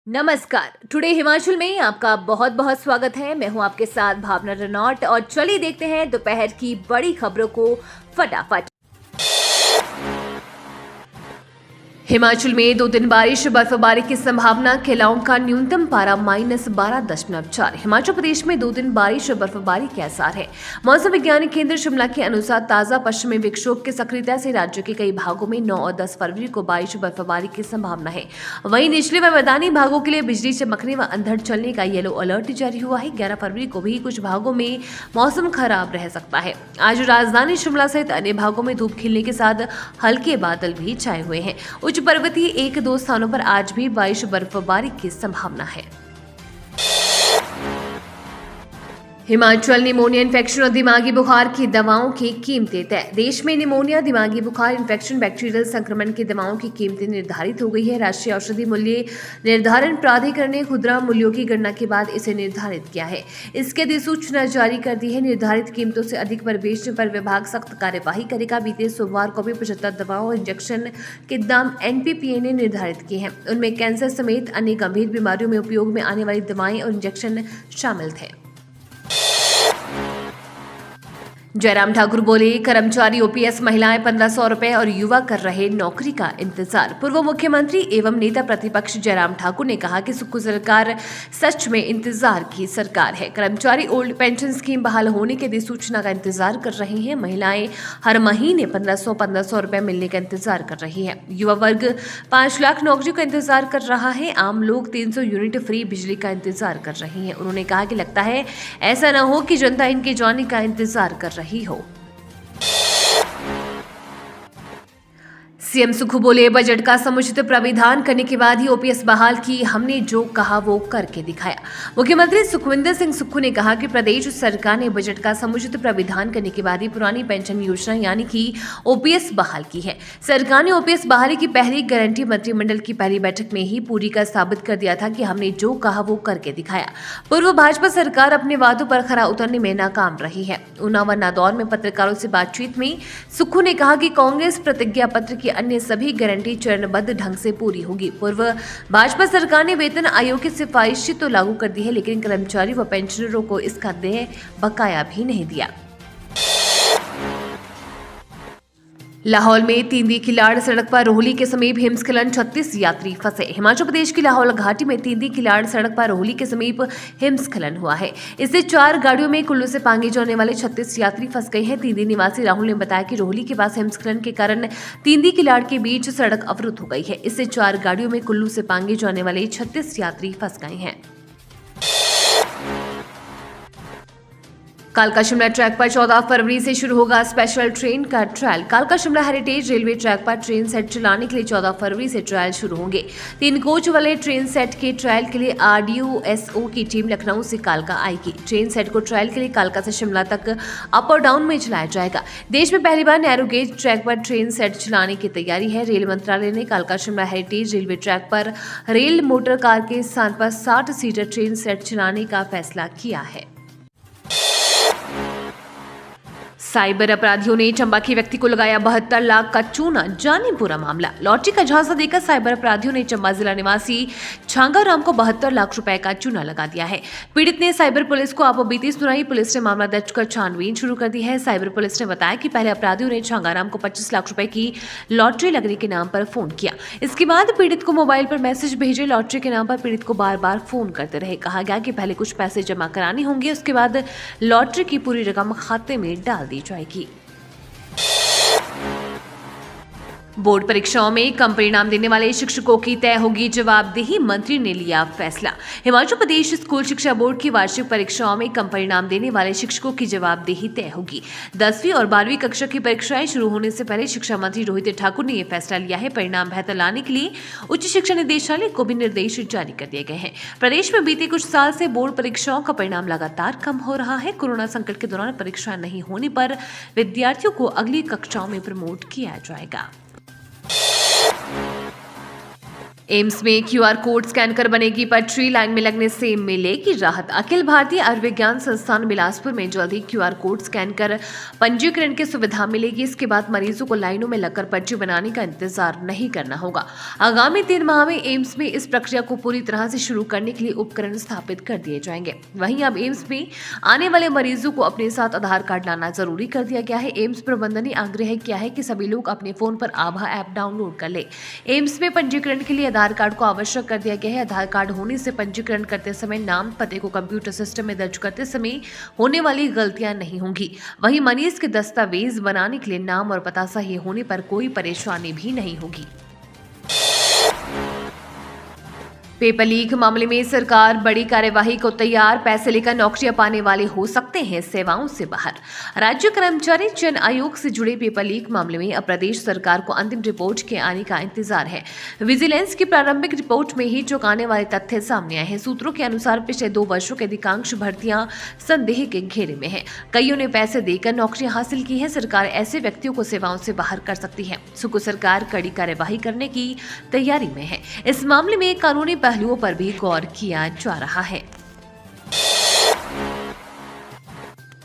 नमस्कार। टुडे हिमाचल में आपका बहुत बहुत स्वागत है। मैं हूं आपके साथ भावना रनौट और चलिए देखते हैं दोपहर की बड़ी खबरों को फटाफट। हिमाचल में 2 दिन बारिश बर्फबारी की संभावना। केलांग का न्यूनतम पारा -12.4। हिमाचल प्रदेश में 2 दिन बारिश और बर्फबारी के आसार है। मौसम विज्ञान केंद्र शिमला के अनुसार ताजा पश्चिमी विक्षोभ की सक्रियता से राज्य के कई भागों में 9 और 10 फरवरी को बारिश और बर्फबारी की संभावना है। वहीं निचले व मैदानी भागों के लिए बिजली चमकने व अंधड़ चलने का येलो अलर्ट जारी हुआ है। 11 फरवरी को भी कुछ भागों में मौसम खराब रह सकता है। आज राजधानी शिमला सहित अन्य भागों में धूप खिलने के साथ हल्के बादल भी छाए हुए हैं। उच्च पर्वतीय 1-2 स्थानों पर आज भी बारिश बर्फबारी की संभावना है। हिमाचल निमोनिया इन्फेक्शन और दिमागी बुखार की दवाओं की कीमतें तय। देश में निमोनिया, दिमागी बुखार, इन्फेक्शन, बैक्टीरियल संक्रमण की दवाओं की कीमतें निर्धारित हो गई है। राष्ट्रीय औषधि मूल्य निर्धारण प्राधिकरण ने खुदरा मूल्यों की गणना के बाद इसे निर्धारित किया है। इसके अधिसूचना जारी कर दी है। निर्धारित कीमतों से अधिक पर बेचने पर विभाग सख्त कार्यवाही करेगा। बीते सोमवार को भी 75 दवाओं और इंजेक्शन के दाम एनपीपीए ने निर्धारित किए हैं। उनमें कैंसर समेत अन्य गंभीर बीमारियों में उपयोग में आने वाली दवाएं और इंजेक्शन शामिल थे। जयराम ठाकुर बोले, कर्मचारी ओपीएस महिलाएं 1500 रुपए और युवा कर रहे नौकरी का इंतजार। पूर्व मुख्यमंत्री एवं नेता प्रतिपक्ष जयराम ठाकुर ने कहा कि सुक्खू सरकार सच में इंतजार की सरकार है। कर्मचारी ओल्ड पेंशन स्कीम बहाल होने की अधिसूचना का इंतजार कर रही हैं। महिलाएं हर महीने 1500 रुपए मिलने का इंतजार कर रही है। युवा वर्ग 5 लाख नौकरी का इंतजार कर रहा है। आम लोग 300 यूनिट फ्री बिजली का इंतजार कर रही हैं। उन्होंने कहा कि लगता है ऐसा न हो कि जनता इनके जाने का इंतजार कर रही हो। सीएम सुक्खू बोले, बजट का समुचित प्राविधान करने के बाद ही ओपीएस बहाल की। हमने जो कहा वो करके दिखाया। मुख्यमंत्री सुखविंदर सिंह सुक्खू ने कहा कि प्रदेश सरकार ने बजट का समुचित प्राविधान करने के बाद ही पुरानी पेंशन योजना यानी कि ओपीएस बहाल की है। सरकार ने ओपीएस बहाली की पहली गारंटी मंत्रिमंडल की पहली बैठक में ही पूरी कर साबित कर दिया था कि हमने जो कहा वो करके दिखाया। पूर्व भाजपा सरकार अपने वादों पर खरा उतरने में नाकाम रही है। ऊना व नादौर में पत्रकारों से बातचीत में सुक्खू ने कहा कि कांग्रेस प्रतिज्ञा पत्र की अन्य सभी गारंटी चरणबद्ध ढंग से पूरी होगी। पूर्व भाजपा सरकार ने वेतन आयोग की सिफारिश तो लागू कर दी है, लेकिन कर्मचारी व पेंशनरों को इसका देय बकाया भी नहीं दिया। लाहौल में तींदी किलाड़ सड़क पर रोहली के समीप हिमस्खलन, 36 यात्री फंसे। हिमाचल प्रदेश की लाहौल घाटी में तींदी किलाड़ सड़क पर रोहली के समीप हिमस्खलन हुआ है। इससे 4 गाड़ियों में कुल्लू से पांगी जाने वाले 36 यात्री फंस गए हैं। तींदी निवासी राहुल ने बताया कि रोहली के पास हिमस्खलन के कारण तींदी किलाड़ के बीच सड़क अवरुद्ध हो गई है। इससे 4 गाड़ियों में कुल्लू से पांगी जाने वाले 36 यात्री फंस गए हैं। कालका शिमला ट्रैक पर 14 फरवरी से शुरू होगा स्पेशल ट्रेन का ट्रायल। कालका शिमला हेरिटेज रेलवे ट्रैक पर ट्रेन सेट चलाने के लिए 14 फरवरी से ट्रायल शुरू होंगे। 3 कोच वाले ट्रेन सेट के ट्रायल के लिए आरडीओएसओ की टीम लखनऊ से कालका आएगी। ट्रेन सेट को ट्रायल के लिए कालका से शिमला तक अप और डाउन में चलाया जाएगा। देश में पहली बार नैरो गेज ट्रैक पर ट्रेन सेट चलाने की तैयारी है। रेल मंत्रालय ने कालका शिमला हेरिटेज रेलवे ट्रैक पर रेल मोटर कार के स्थान पर 60 सीटर ट्रेन सेट चलाने का फैसला किया है। साइबर अपराधियों ने चंबा के व्यक्ति को लगाया 72 लाख का चूना। जाने पूरा मामला। लॉटरी का झांसा देकर साइबर अपराधियों ने चंबा जिला निवासी छांगाराम को 72 लाख रुपए का चूना लगा दिया है। पीड़ित ने साइबर पुलिस को आपबीती सुनाई। पुलिस ने मामला दर्ज कर छानबीन शुरू कर दी है। साइबर पुलिस ने बताया कि पहले अपराधियों ने छांगाराम को 25 लाख रुपए की लॉटरी लगने के नाम पर फोन किया। इसके बाद पीड़ित को मोबाइल पर मैसेज भेजे। लॉटरी के नाम पर पीड़ित को बार बार फोन करते रहे। कहा गया कि पहले कुछ पैसे जमा कराने होंगे, उसके बाद लॉटरी की पूरी रकम खाते में डाल दी जाएगी। बोर्ड परीक्षाओं में कम परिणाम देने वाले शिक्षकों की तय होगी जवाबदेही। मंत्री ने लिया फैसला। हिमाचल प्रदेश स्कूल शिक्षा बोर्ड की वार्षिक परीक्षाओं में कम परिणाम देने वाले शिक्षकों की जवाबदेही तय होगी। 10वीं और 12वीं कक्षा की परीक्षाएं शुरू होने से पहले शिक्षा मंत्री रोहित ठाकुर ने यह फैसला लिया है। परिणाम बेहतर लाने के लिए उच्च शिक्षा निदेशालय को भी निर्देश जारी कर दिए गए हैं। प्रदेश में बीते कुछ साल से बोर्ड परीक्षाओं का परिणाम लगातार कम हो रहा है। कोरोना संकट के दौरान परीक्षा नहीं होने पर विद्यार्थियों को अगली कक्षाओं में प्रमोट किया जाएगा। एम्स में क्यूआर कोड स्कैन कर बनेगी पटरी, लाइन में लगने से मिलेगी राहत। अखिल भारतीय आयुर्विज्ञान संस्थान बिलासपुर में जल्द ही क्यूआर कोड स्कैन कर पंजीकरण की सुविधा मिलेगी। इसके बाद मरीजों को लाइनों में लगकर पर्ची बनाने का इंतजार नहीं करना होगा। आगामी 3 माह में एम्स में इस प्रक्रिया को पूरी तरह से शुरू करने के लिए उपकरण स्थापित कर दिए जाएंगे। वहीं अब एम्स में आने वाले मरीजों को अपने साथ आधार कार्ड लाना जरूरी कर दिया गया है। एम्स प्रबंधन ने आग्रह किया है कि सभी लोग अपने फोन पर आभा ऐप डाउनलोड कर ले। एम्स में पंजीकरण के लिए आधार कार्ड को आवश्यक कर दिया गया है। आधार कार्ड होने से पंजीकरण करते समय नाम पते को कंप्यूटर सिस्टम में दर्ज करते समय होने वाली गलतियां नहीं होंगी। वहीं मरीज के दस्तावेज बनाने के लिए नाम और पता सही होने पर कोई परेशानी भी नहीं होगी। पेपर लीक मामले में सरकार बड़ी कार्यवाही को तैयार, पैसे लेकर नौकरियां पाने वाले हो सकते हैं सेवाओं से बाहर। राज्य कर्मचारी चयन आयोग से जुड़े पेपर लीक मामले में अब प्रदेश सरकार को अंतिम रिपोर्ट के आने का इंतजार है। विजिलेंस की प्रारंभिक रिपोर्ट में ही चौंकाने वाले तथ्य सामने आए हैं। सूत्रों के अनुसार पिछले 2 वर्षों के अधिकांश भर्तियां संदेह के घेरे में है। कईयों ने पैसे देकर नौकरियां हासिल की है। सरकार ऐसे व्यक्तियों को सेवाओं से बाहर कर सकती है। सुको सरकार कड़ी कार्यवाही करने की तैयारी में है। इस मामले में कानूनी पहलुओं पर भी गौर किया जा रहा है।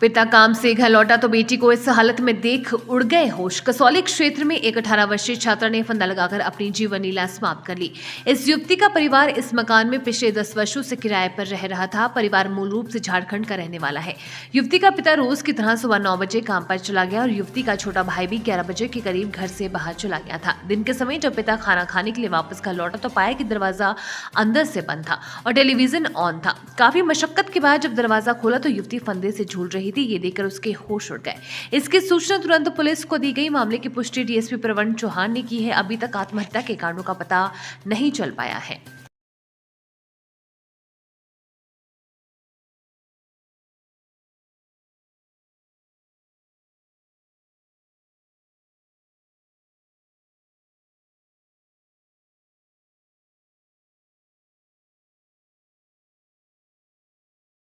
पिता काम से घर लौटा तो बेटी को इस हालत में देख उड़ गए होश। कसौली क्षेत्र में एक 18 वर्षीय छात्रा ने फंदा लगाकर अपनी जीवन लीला समाप्त कर ली। इस युवती का परिवार इस मकान में पिछले 10 वर्षों से किराए पर रह रहा था। परिवार मूल रूप से झारखंड का रहने वाला है। युवती का पिता रोज की तरह सुबह 9 बजे काम पर चला गया और युवती का छोटा भाई भी 11 बजे के करीब घर से बाहर चला गया था। दिन के समय जब पिता खाना खाने के लिए वापस घर लौटा तो पाया कि दरवाजा अंदर से बंद था और टेलीविजन ऑन था। काफी मशक्कत के बाद जब दरवाजा खोला तो युवती फंदे से झूल रही थी। ये देखकर उसके होश उड़ गए। इसकी सूचना तुरंत पुलिस को दी गई। मामले की पुष्टि डीएसपी प्रवीण चौहान ने की है। अभी तक आत्महत्या के कारणों का पता नहीं चल पाया है।